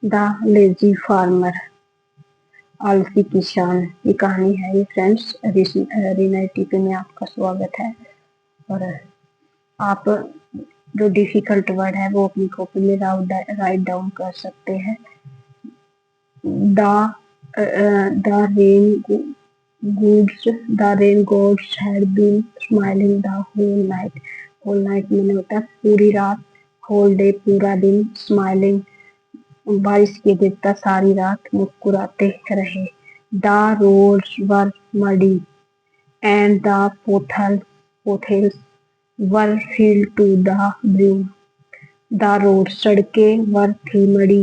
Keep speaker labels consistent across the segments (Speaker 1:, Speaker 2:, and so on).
Speaker 1: The lazy farmer, आलसी किसान। ये कहानी है ये फ्रेंड्स। रीना टीपी में आपका स्वागत है। और आप जो डिफिकल्ट वर्ड है वो अपनी कॉपी में राइट डाउन कर सकते हैं। The rain gods had been smiling the whole night. Whole night मैंने होता है पूरी रात, होल डे पूरा दिन, स्माइलिंग बारिश के देवता सारी रात मुस्कुराते रहे। The roads were muddy and the potholes were filled to the brim. The road सड़कें वर थी मड़ी,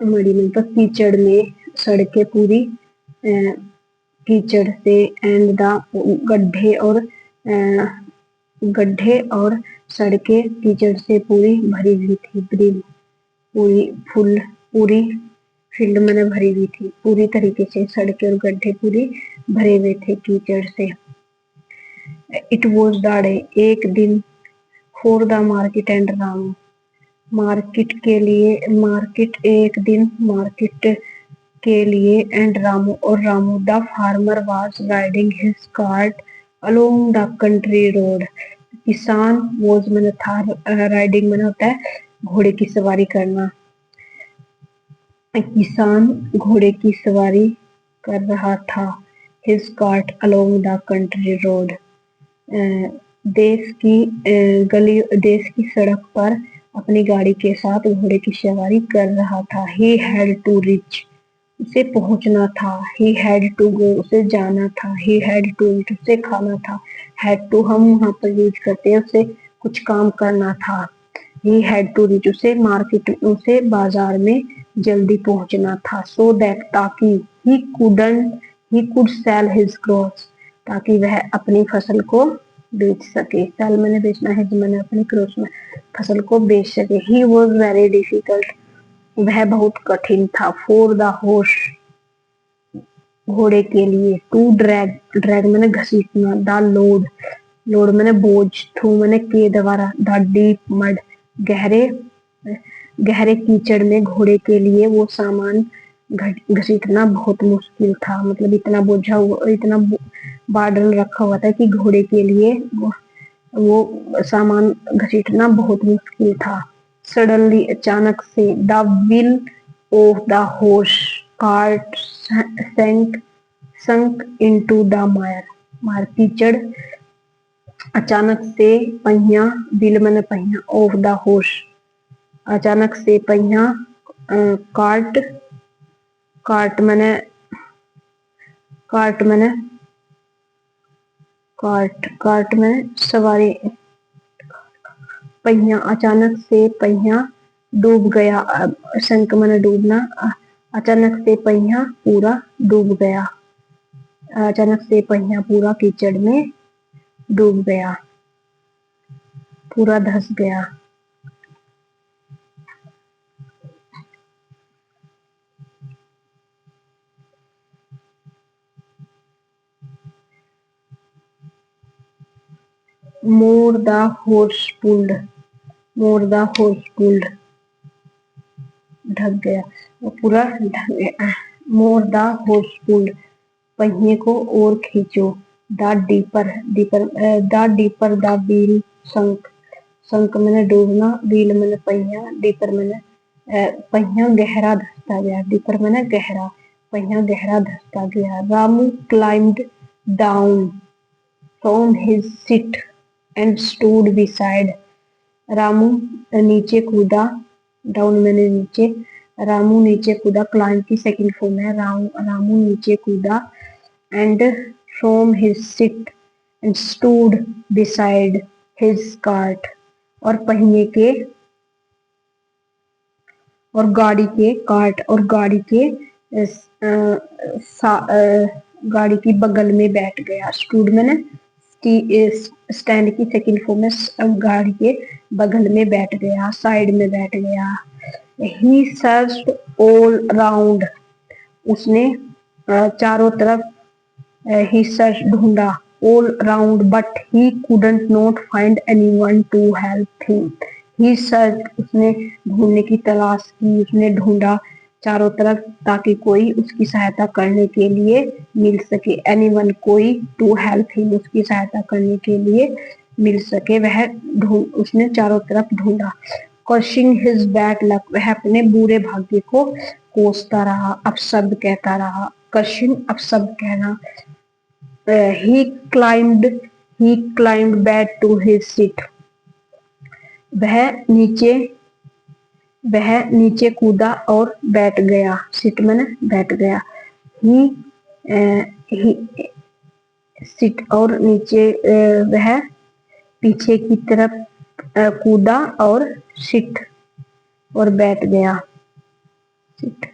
Speaker 1: मड़ी मतलब कीचड़ में, सड़कें पूरी कीचड़ से, एंड द गड्ढे और सड़कें कीचड़ से पूरी भरी हुई थी। ब्रिम पूरी फील्ड मैंने भरी हुई थी, पूरी तरीके से सड़कें और गड्ढे पूरी भरे हुए थे कीचड़ से। इट वॉज द डे, एक दिन, for the market and Ramu, market के लिए, मार्केट एक दिन मार्केट के लिए, एंड रामू और Ramu the farmer was riding his cart along the country road. किसान वॉज मैंने था, राइडिंग मैंने होता है घोड़े की सवारी करना। किसान घोड़े की सवारी कर रहा था। His cart along the country road, देश की सड़क पर अपनी गाड़ी के साथ घोड़े की सवारी कर रहा था। ही हैड टू रीच, उसे पहुंचना था। ही हैड टू गो, उसे जाना था। ही हैड टू ईट, उसे खाना था। हैड टू हम वहां पर यूज करते हैं, उसे कुछ काम करना था। ही हैड टू रीच, उसे मार्केट, उसे बाजार में जल्दी पहुंचना था। सो दैट, ताकि, he could sell his crops, ताकि वह अपनी फसल को बेच सके। सेल मैंने बेचना है, मैंने अपनी क्रॉप्स में फसल को बेच सके। ही वॉज वेरी डिफिकल्ट, वह बहुत कठिन था। फॉर द हॉर्स, घोड़े के लिए। टू ड्रैग, ड्रैग मैंने घसीटना। द लोड, लोड मैंने बोझ। थ्रू मैंने के द्वारा। द डीप मड, गहरे गहरे कीचड़ में घोड़े के लिए वो सामान घसीटना बहुत मुश्किल था। मतलब इतना बोझा हुआ, इतना बार्डन रखा हुआ था कि घोड़े के लिए वो सामान घसीटना बहुत मुश्किल था। सडनली, अचानक से, the wheel of the horse cart sunk into the मायर, मार कीचड़। अचानक से पहिया, व्हील मैंने पहिया, ऑफ द हॉर्स अचानक से पहिया, कार्ट, कार्ट मैंने कार्ट मैंने कार्ट में सवारी, पहिया, अचानक से पहिया डूब गया। संक मैंने डूबना। अचानक से पहिया पूरा डूब गया। अचानक से पहिया पूरा कीचड़ में डूब गया, पूरा धंस गया। More the horse pulled, more the horse pulled, ढक गया, वो पूरा ढक गया। मोर द हॉर्स पुल्ड, पहिए को और खींचो। द डीपर, द व्हील संक, संक मैंने डूबना। व्हील मैंने पहिया, डीपर मैंने पहिया गहरा धंसता गया। डीपर मैंने गहरा, पहिया गहरा धंसता गया। Ramu climbed down from his seat and stood beside, Ramu नीचे कूदा। डाउन मैंने नीचे, रामू नीचे कूदा। क्लाइंब की सेकंड फॉर्म है। रामू नीचे कूदा। And from his seat and stood beside his cart, और पहिए के और गाड़ी के, कार्ट और गाड़ी के गाड़ी की बगल में बैठ गया। स्टूड मैंने स्टैंड की सेकंड फॉर्म है। गाड़ी के बगल में बैठ गया, साइड में बैठ गया। ही सर्च्ड ऑल राउंड, उसने चारों तरफ, ही सर्च ढूंढा, all round, but he couldn't not find anyone to help him, he search, उसने ढूंढने की तलाश की, उसने ढूंढा चारों तरफ ताकि कोई उसकी सहायता करने के लिए मिल सके। एनीवन, कोई, टू हेल्प हिम, उसकी सहायता करने के लिए मिल सके। वह उसने चारों तरफ ढूंढा। कर्शिंग हिज बैड लक, वह अपने बुरे भाग्य को कोसता रहा, अपशब्द कहता रहा। कर्शिंग, अपशब्द कहना। He climbed he climbed back to his seat, वह नीचे वह नीचे कूदा और बैठ गया। सिट मैंने बैठ गया। ही ही सिट, और नीचे वह पीछे की तरफ कूदा और सिट और बैठ गया। सिट,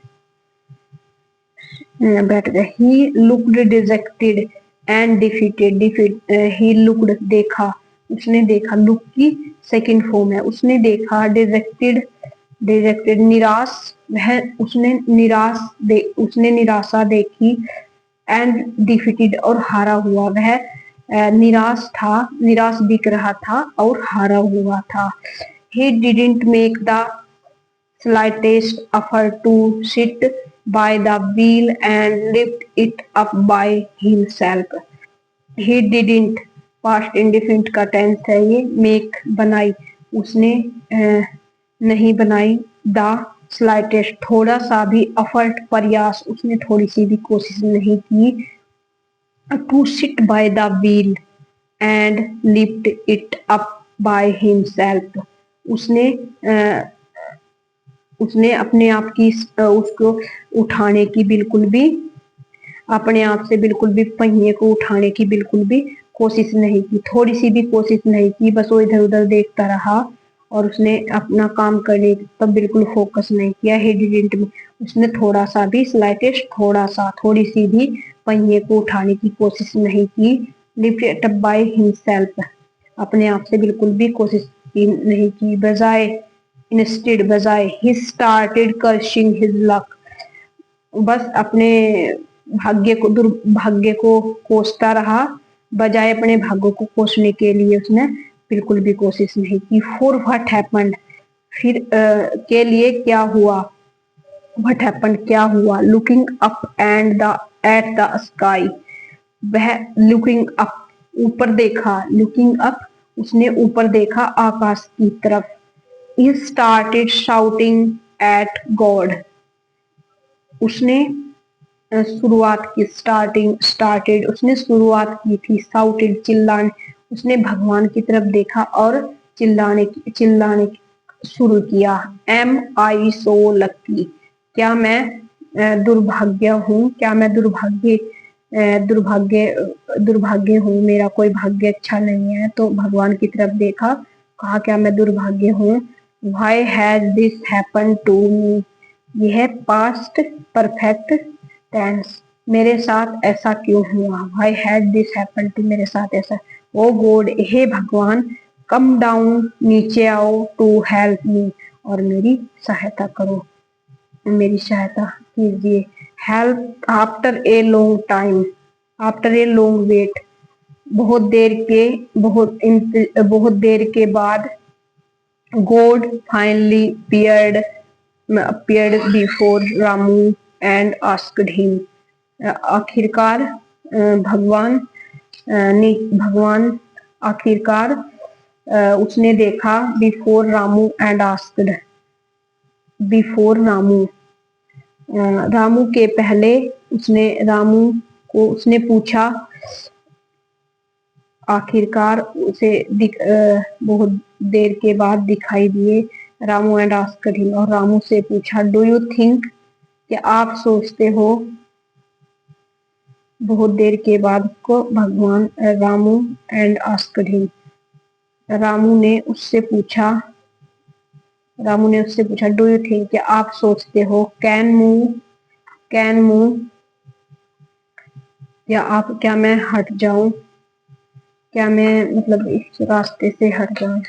Speaker 1: बैठ गया। He looked dejected and defeated, he looked, देखा, उसने देखा। लुक की सेकंड फॉर्म है। उसने देखा। डिजेक्टेड, डिजेक्टेड, निराश, वह उसने निराशा देखी। एंड डिफीटेड, और हारा हुआ। वह निराश था, निराश दिख रहा था और हारा हुआ था। He didn't make the slightest effort to sit by the wheel and lift it up by himself. He didn't, past indefinite का टेंस है ये। make, बनाई, उसने नहीं बनाई। the slightest, थोड़ा सा भी। effort, प्रयास, उसने थोड़ी सी भी कोशिश नहीं की। to sit by the wheel and lift it up by himself, उसने उसने अपने आप की उसको उठाने की बिल्कुल भी, अपने आप से बिल्कुल भी पहिए को उठाने की बिल्कुल भी कोशिश नहीं की। थोड़ी सी भी कोशिश नहीं की, बस वो इधर उधर देखता रहा और उसने अपना काम करने पर बिल्कुल फोकस नहीं किया। ही डिडंट, उसने थोड़ा सा भी, स्लाइटेस्ट, थोड़ा सा, थोड़ी सी भी पहिए को उठाने की कोशिश नहीं की। Lift it up by himself, अपने आप से बिल्कुल भी कोशिश नहीं की। बजाय, इंस्टेड, बजाय। ही स्टार्टेड कर्शिंग हिज लक, बस अपने भाग्य को, दुर्भाग्य को कोसता रहा। बजाय अपने भाग्य को कोसने के लिए उसने बिल्कुल भी कोशिश नहीं की। फॉर व्हाट हैपेंड, फिर के लिए क्या हुआ। व्हाट हैपेंड, क्या हुआ। Looking up and the at the sky, वह लुकिंग अप, ऊपर देखा। लुकिंग अप, उसने ऊपर देखा आकाश की तरफ। He started shouting at God, उसने शुरुआत की। स्टार्टेड, उसने शुरुआत की थी। शाउटेड, चिल्लाने, उसने भगवान की तरफ देखा और चिल्लाने शुरू किया। एम आई सो लकी, क्या मैं दुर्भाग्य हूँ, क्या मैं दुर्भाग्य हूँ, मेरा कोई भाग्य अच्छा नहीं है। तो भगवान की तरफ देखा, कहा क्या मैं दुर्भाग्य हूँ। Why has this happen to me, यह है पास्ट परफेक्ट टेंस, मेरे साथ ऐसा क्यों हुआ। Why had this happen to, मेरे साथ ऐसा। ओ गॉड, हे भगवान। कम डाउन, नीचे आओ। टू हेल्प मी, और मेरी सहायता करो, मेरी सहायता कीजिए। Help after a long time, after a long wait, बहुत देर के, बहुत देर के बाद। God finally appeared before Ramu and asked him, आखिरकार भगवान भगवान आखिरकार उसने देखा। Before Ramu and asked, before Ramu, Ramu के पहले, उसने रामू को उसने पूछा। आखिरकार उसे बहुत देर के बाद दिखाई दिए। रामू एंड आस्क्ड हिम, और रामू से पूछा। डू यू थिंक, क्या आप सोचते हो। बहुत देर के बाद को भगवान Ramu and asked him, Ramu ने उससे पूछा। रामू ने उससे पूछा, डू यू थिंक, क्या आप सोचते हो। कैन मूव, क्या मैं हट जाऊं, क्या मैं मतलब इस रास्ते से हट जाऊं।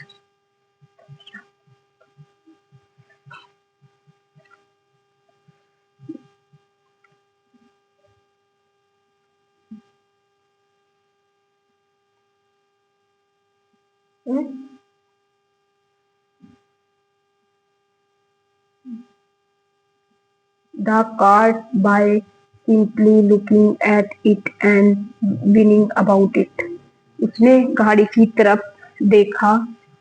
Speaker 1: the cart by simply looking at it and winning about it. उसने गाड़ी की तरफ देखा,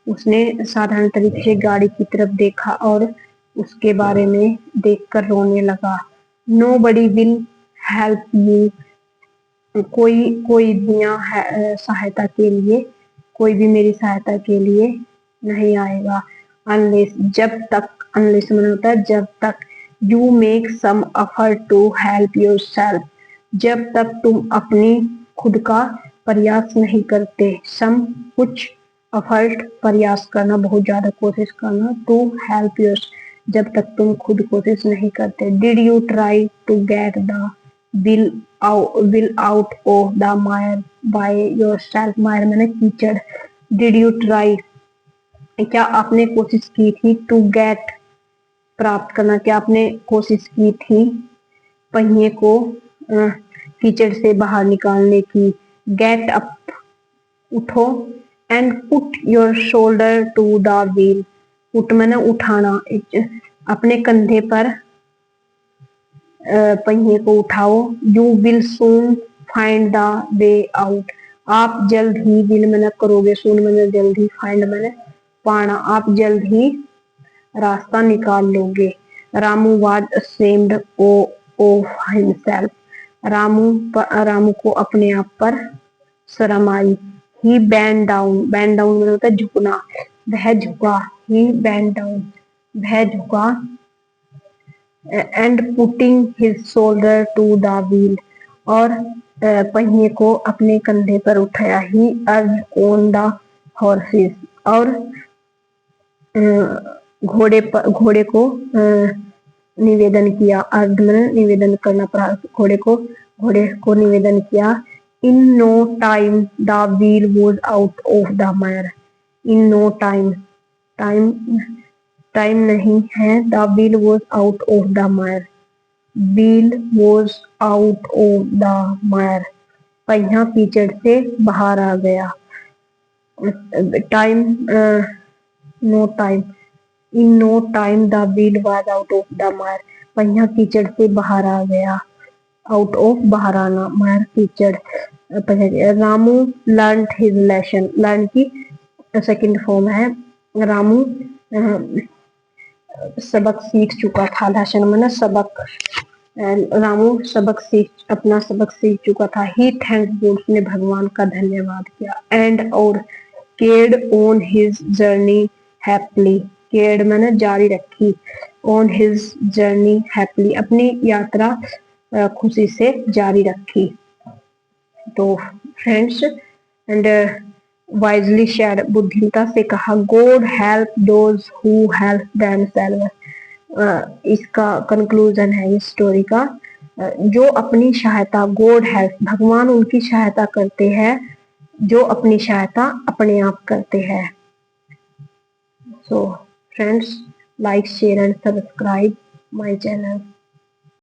Speaker 1: उसने साधारण तरीके से गाड़ी की तरफ देखा और उसके बारे में देखकर रोने लगा। Nobody will help you, कोई कोई भी सहायता के लिए, कोई भी मेरी सहायता के लिए नहीं आएगा। अनलेस, जब तक, अनलेस मतलब होता है जब तक, you make some effort to help yourself, जब तक तुम अपनी खुद का प्रयास नहीं करते। सम, कुछ, एफर्ट, प्रयास करना, बहुत ज्यादा कोशिश करना, टू हेल्प योर, जब तक तुम खुद कोशिश नहीं करते। Did you try to get the will out of the mire by yourself, mire मैंने कीचड़। did you try, क्या आपने कोशिश की थी, to get, प्राप्त करना, क्या आपने कोशिश की थी पहिए को कीचड़ से बाहर निकालने की। get up, उठो, and put your shoulder to the wheel, put मैंने उठाना, अपने कंधे पर पहिए को उठाओ। You will soon find the way out, आप जल्द ही, विल मैंने करोगे, सून मैंने जल्द ही, फाइंड मैंने पाना, आप जल्द ही रास्ता निकाल लोगे। Ramu was ashamed of himself, Ramu को अपने आप पर शर्म आई। ही बैंड डाउन, बैंड डाउन मतलब होता है झुकना, वह झुका। ही बैंड डाउन, वह झुका। And putting his shoulder to the wheel, और पहिए को अपने कंधे पर उठाया। ही अर्ज ऑन द हॉर्सेस, और घोड़े को निवेदन किया। अर्ज में निवेदन करना, घोड़े को निवेदन किया। In no time the wheel was out of the mire, in no time, time नहीं है, the wheel was out of the mire, wheel was out of the mire, पहिया कीचड़ से बाहर आ गया। Time, no time, in no time the wheel was out of the mire, पहिया कीचड़ से बाहर आ गया। आउट ऑफ, बाहर आना, मायर कीचड़। Ramu learn his lesson, learn की सेकंड फॉर्म है। रामू सबक सीख चुका था, लेसन माने सबक, रामू अपना सबक सीख चुका था। ही थैंक गॉड, उसने भगवान का धन्यवाद किया। एंड, और, carried on his journey happily, carried मैंने जारी रखी, ऑन हिज जर्नी हैप्पीली, अपनी यात्रा खुशी से जारी रखी। तो फ्रेंड्स, एंड वाइजली शेयर, बुद्धिमता से कहा। God help those who help themselves, इसका कंक्लूजन है इस स्टोरी का। जो अपनी सहायता, गॉड हेल्प, भगवान उनकी सहायता करते हैं जो अपनी सहायता अपने आप करते हैं। So friends, like, share and subscribe my channel.